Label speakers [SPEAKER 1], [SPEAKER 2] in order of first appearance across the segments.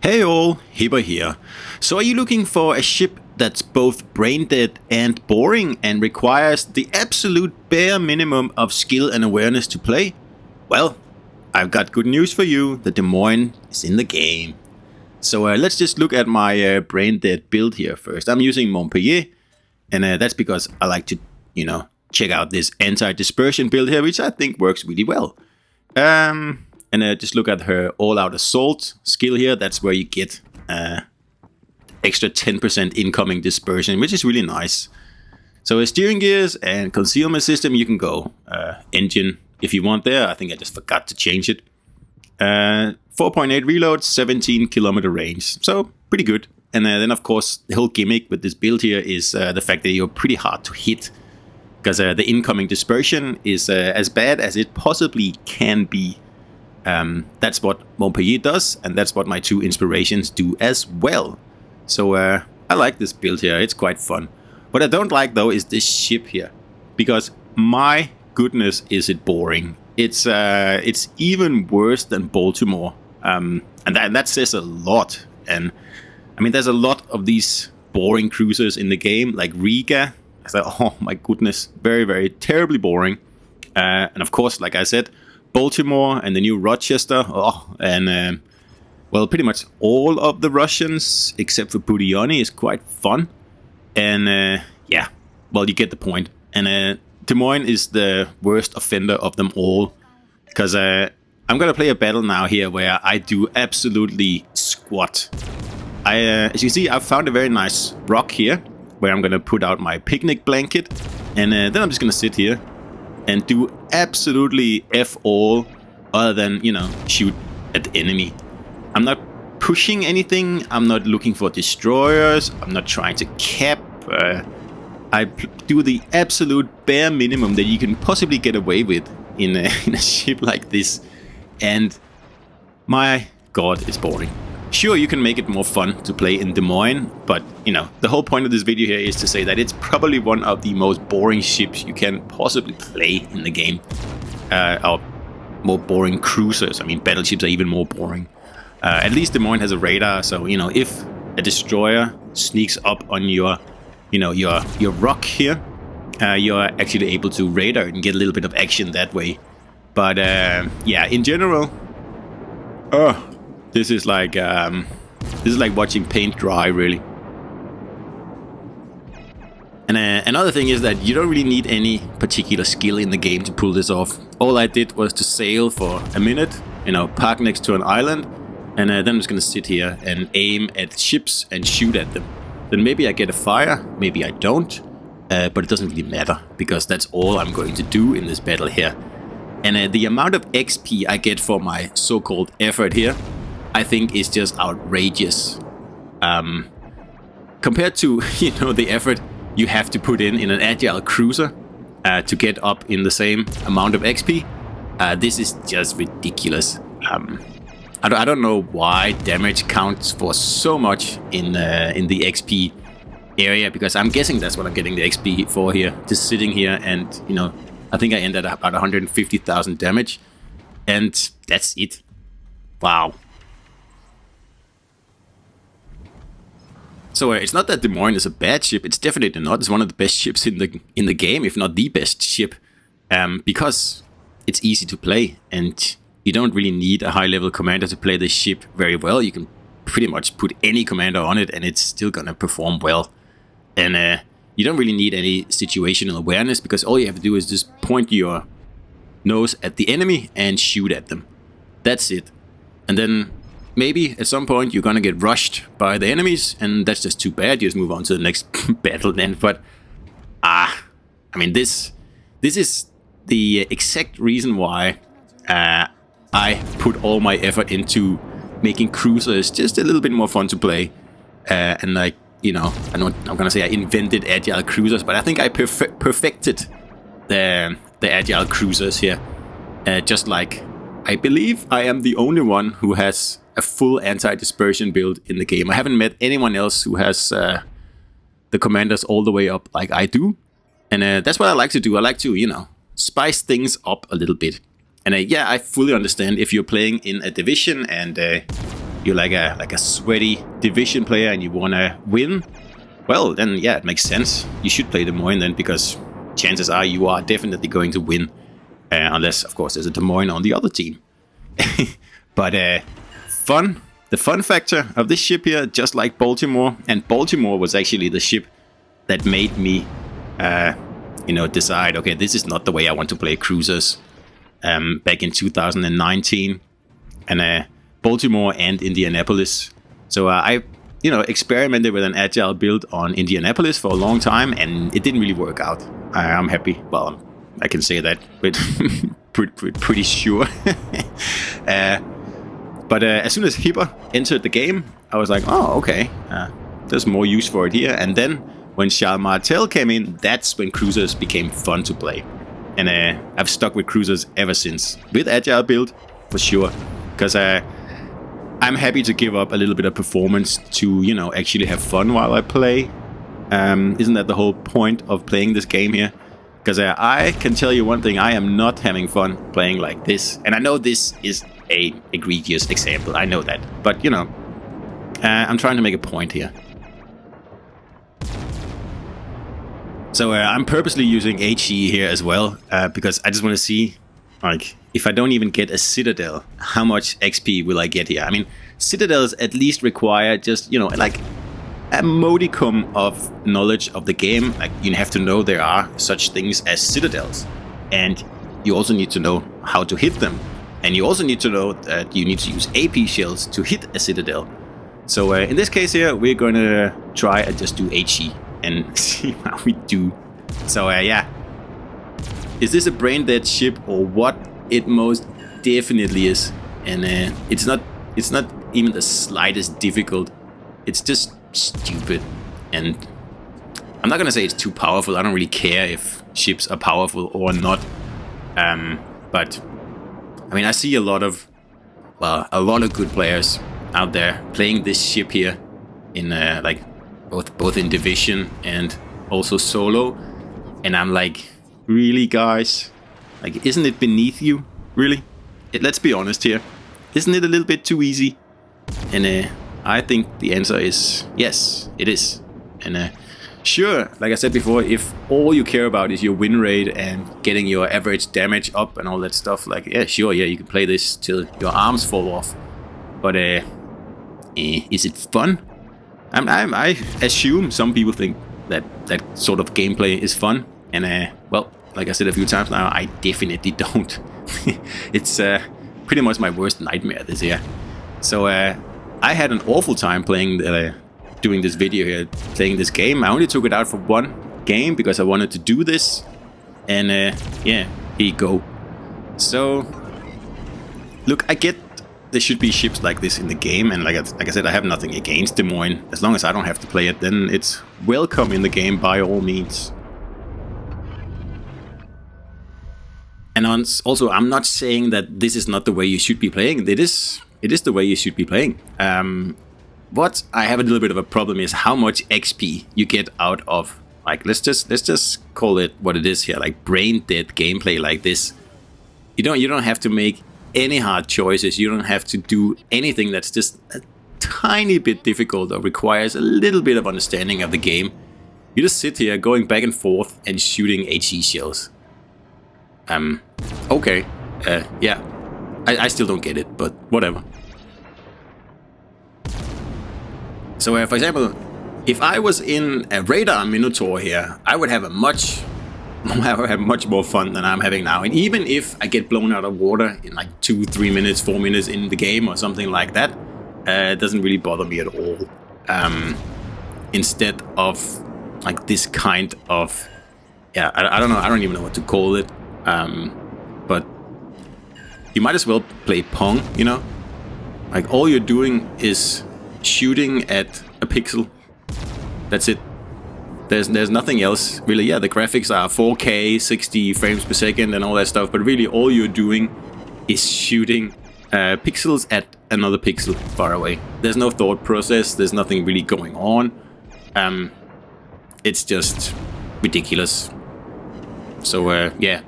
[SPEAKER 1] Hey all, Hibber here. So are you looking for a ship that's both brain-dead and boring and requires the absolute bare minimum of skill and awareness to play? Well, I've got good news for you. The Moines is in the game. So let's just look at my brain-dead build here first. I'm using Montpellier, and that's because I like to, check out this anti-dispersion build here, which I think works really well. And just look at her all-out assault skill here. That's where you get extra 10% incoming dispersion, which is really nice. So steering gears and concealment system, you can go engine if you want there. I think I just forgot to change it. 4.8 reload, 17 kilometer range. So pretty good. And then of course the whole gimmick with this build here is the fact that you're pretty hard to hit. Because the incoming dispersion is as bad as it possibly can be. That's what Montpellier does, and that's what my two inspirations do as well. So I like this build here, it's quite fun. What I don't like though is this ship here, because my goodness is it boring. It's even worse than Baltimore, and that says a lot. And I mean, there's a lot of these boring cruisers in the game, like Riga. I thought, oh my goodness, very, very terribly boring. And of course, like I said, Baltimore and the new Rochester, well, pretty much all of the Russians except for Budioni is quite fun. And yeah, well, you get the point. And Des Moines is the worst offender of them all, because I'm gonna play a battle now here where I do absolutely squat. As you see, I've found a very nice rock here where I'm gonna put out my picnic blanket, and then I'm just gonna sit here and do absolutely F all other than, shoot at the enemy. I'm not pushing anything, I'm not looking for destroyers, I'm not trying to cap. I do the absolute bare minimum that you can possibly get away with in a ship like this. And my god, it's boring. Sure, you can make it more fun to play in Des Moines, but, the whole point of this video here is to say that it's probably one of the most boring ships you can possibly play in the game. Or more boring cruisers. I mean, battleships are even more boring. At least Des Moines has a radar, so, if a destroyer sneaks up on your rock here, you're actually able to radar and get a little bit of action that way. But, yeah, in general... This is like watching paint dry, really. And another thing is that you don't really need any particular skill in the game to pull this off. All I did was to sail for a minute, park next to an island, and then I'm just gonna sit here and aim at ships and shoot at them. Then maybe I get a fire, maybe I don't, but it doesn't really matter, because that's all I'm going to do in this battle here. And the amount of XP I get for my so-called effort here, I think is just outrageous. Compared to, the effort you have to put in an agile cruiser to get up in the same amount of XP, this is just ridiculous. I don't know why damage counts for so much in the XP area, because I'm guessing that's what I'm getting the XP for here, just sitting here and, I think I ended up at 150,000 damage, and that's it. Wow. So it's not that Des Moines is a bad ship. It's definitely not. It's one of the best ships in the game, if not the best ship, because it's easy to play, and you don't really need a high-level commander to play this ship very well. You can pretty much put any commander on it, and it's still gonna perform well. And you don't really need any situational awareness, because all you have to do is just point your nose at the enemy and shoot at them. That's it. And then maybe at some point you're gonna get rushed by the enemies, and that's just too bad. You just move on to the next battle then. But I mean, this is the exact reason why I put all my effort into making cruisers just a little bit more fun to play. And like, I'm gonna say I invented agile cruisers, but I think I perfected the agile cruisers here. Just like, I believe I am the only one who has a full anti-dispersion build in the game. I haven't met anyone else who has the commanders all the way up like I do. And that's what I like to do. I like to, spice things up a little bit. And yeah, I fully understand if you're playing in a division and you're like a sweaty division player and you want to win, well, then yeah, it makes sense. You should play the Moines then, because chances are you are definitely going to win. Unless, of course, there's a Des Moines on the other team. But fun. The fun factor of this ship here, just like Baltimore, and Baltimore was actually the ship that made me, decide, okay, this is not the way I want to play cruisers back in 2019. And Baltimore and Indianapolis. So I experimented with an agile build on Indianapolis for a long time, and it didn't really work out. I'm happy. Well, I can say that with pretty sure. But as soon as Hipper entered the game, I was like, oh, okay, there's more use for it here. And then when Charles Martel came in, that's when cruisers became fun to play. And I've stuck with cruisers ever since, with agile build, for sure. Because I'm happy to give up a little bit of performance to, actually have fun while I play. Isn't that the whole point of playing this game here? Because I can tell you one thing, I am not having fun playing like this. And I know this is a egregious example, I know that. But, I'm trying to make a point here. So I'm purposely using HE here as well, because I just want to see, like, if I don't even get a Citadel, how much XP will I get here? I mean, Citadels at least require just, like a modicum of knowledge of the game. Like, you have to know there are such things as Citadels. And you also need to know how to hit them. And you also need to know that you need to use AP shells to hit a Citadel. So in this case here, we're going to try and just do HE and see how we do. So yeah. Is this a Braindead ship or what? It most definitely is. And it's not even the slightest difficult. It's just stupid. And I'm not going to say it's too powerful. I don't really care if ships are powerful or not. But I mean, I see a lot of good players out there playing this ship here in like both in division and also solo, and I'm like, really, guys? Like, isn't it beneath you? Really? Let's be honest here. Isn't it a little bit too easy? And I think the answer is yes, it is. And sure, like I said before, if all you care about is your win rate and getting your average damage up and all that stuff, like, yeah, sure, yeah, you can play this till your arms fall off. But is it fun? I assume some people think that sort of gameplay is fun. And well, like I said a few times now, I definitely don't. It's pretty much my worst nightmare this year. So I had an awful time playing doing this video here, playing this game. I only took it out for one game because I wanted to do this. And yeah, here you go. So look, I get there should be ships like this in the game, and like I said, I have nothing against Des Moines. As long as I don't have to play it, then it's welcome in the game by all means. And also, I'm not saying that this is not the way you should be playing. It is the way you should be playing. What I have a little bit of a problem is how much XP you get out of, like, let's just call it what it is here, like Braindead gameplay like this. You don't have to make any hard choices. You don't have to do anything that's just a tiny bit difficult or requires a little bit of understanding of the game. You just sit here going back and forth and shooting HE shells. Okay. Yeah. I still don't get it, but whatever. So, for example, if I was in a radar Minotaur here, I would have much more fun than I'm having now. And even if I get blown out of water in like 2, 3 minutes, 4 minutes in the game or something like that, it doesn't really bother me at all. Instead of like this kind of, yeah, I don't know, I don't even know what to call it. But you might as well play Pong, you know? Like, all you're doing is shooting at a pixel. That's it. There's nothing else, really. Yeah, the graphics are 4K, 60 frames per second and all that stuff, but really all you're doing is shooting pixels at another pixel far away. There's no thought process, there's nothing really going on. It's just ridiculous. So, yeah,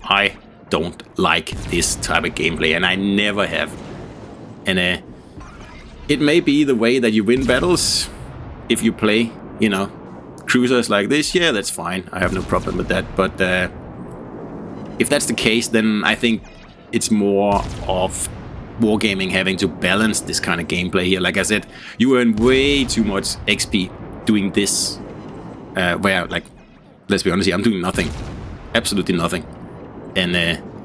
[SPEAKER 1] I don't like this type of gameplay, and I never have. And it may be the way that you win battles if you play, you know, cruisers like this. Yeah, that's fine. I have no problem with that. But if that's the case, then I think it's more of Wargaming having to balance this kind of gameplay here. Like I said, you earn way too much XP doing this, where, like, let's be honest here, I'm doing nothing. Absolutely nothing. And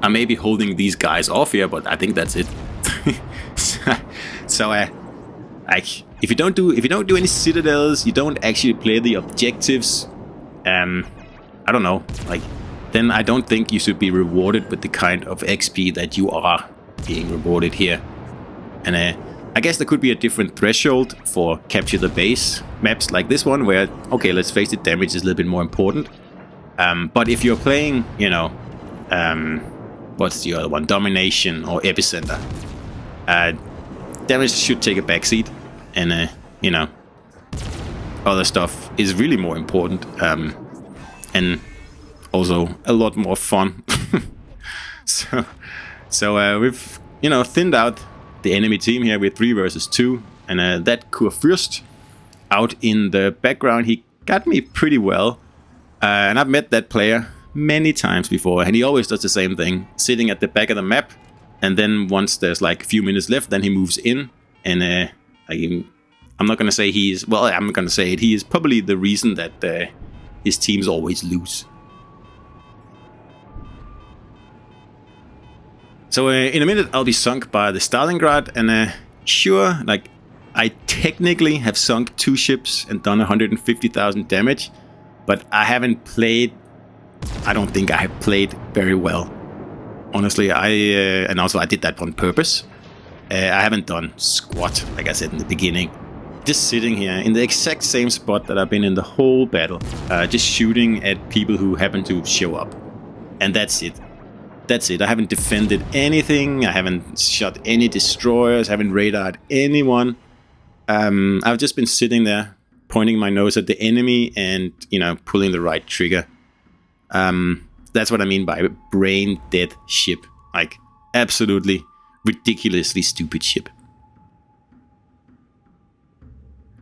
[SPEAKER 1] I may be holding these guys off here, but I think that's it. So like, if you don't do any citadels, you don't actually play the objectives, I don't know, like, then I don't think you should be rewarded with the kind of XP that you are being rewarded here. And I guess there could be a different threshold for capture the base maps like this one, where, okay, let's face it, damage is a little bit more important. But if you're playing, you know, what's the other one, domination or epicenter, damage should take a backseat, and you know, other stuff is really more important, and also a lot more fun. So we've, you know, thinned out the enemy team here with 3 versus 2, and that Kurfürst out in the background, he got me pretty well, and I've met that player many times before, and he always does the same thing, sitting at the back of the map, and then once there's like a few minutes left, then he moves in, and I'm not gonna say he is, well, I'm gonna say it, he is probably the reason that his teams always lose. So in a minute I'll be sunk by the Stalingrad, and sure, like, I technically have sunk 2 ships and done 150,000 damage, but I haven't played, I don't think I have played very well. Honestly, and also I did that on purpose. I haven't done squat, like I said in the beginning. Just sitting here in the exact same spot that I've been in the whole battle, just shooting at people who happen to show up. And that's it. That's it. I haven't defended anything. I haven't shot any destroyers. I haven't radared anyone. I've just been sitting there, pointing my nose at the enemy and, you know, pulling the right trigger. That's what I mean by brain dead ship. Like, absolutely ridiculously stupid ship.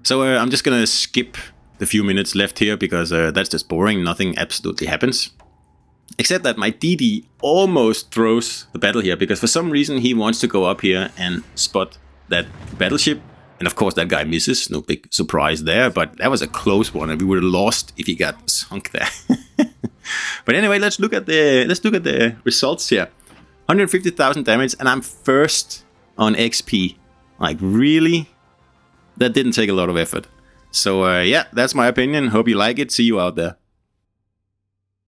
[SPEAKER 1] So I'm just gonna skip the few minutes left here, because that's just boring. Nothing absolutely happens. Except that my DD almost throws the battle here, because for some reason he wants to go up here and spot that battleship. And of course that guy misses, no big surprise there, but that was a close one, and we would have lost if he got sunk there. But anyway, let's look at the results here. 150,000 damage, and I'm first on XP. Like, really? That didn't take a lot of effort. So yeah, that's my opinion. Hope you like it. See you out there.